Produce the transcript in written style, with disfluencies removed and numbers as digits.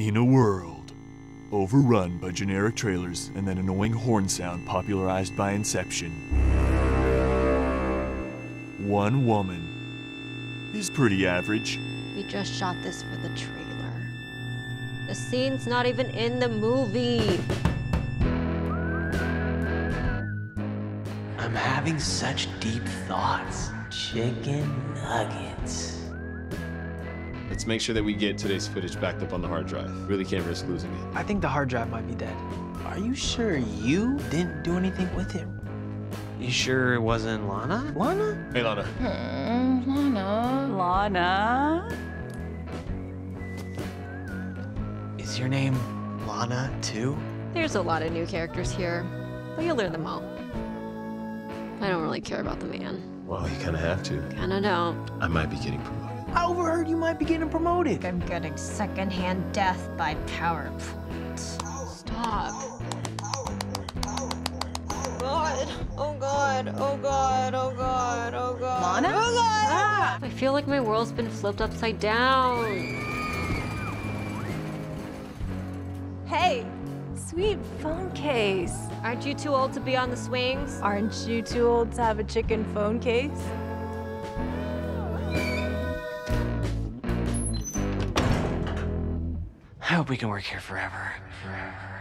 In a world overrun by generic trailers and that annoying horn sound popularized by Inception, one woman is pretty average. We just shot this for the trailer. The scene's not even in the movie. I'm having such deep thoughts. Chicken nuggets. Let's make sure that we get today's footage backed up on the hard drive. Really can't risk losing it. I think the hard drive might be dead. Are you sure you didn't do anything with it? You sure it wasn't Lana? Lana? Hey, Lana. Lana? Is your name Lana, too? There's a lot of new characters here, but you'll learn them all. I don't really care about the man. Well, you kind of have to. Kinda don't. I might be getting promoted. I overheard you might be getting promoted. I'm getting secondhand death by PowerPoint. Stop. God. Oh God. Oh God. Oh God. Oh God. Lana? Oh God. Ah! I feel like my world's been flipped upside down. Hey, sweet phone case. Aren't you too old to be on the swings? Aren't you too old to have a chicken phone case? I hope we can work here forever. Forever.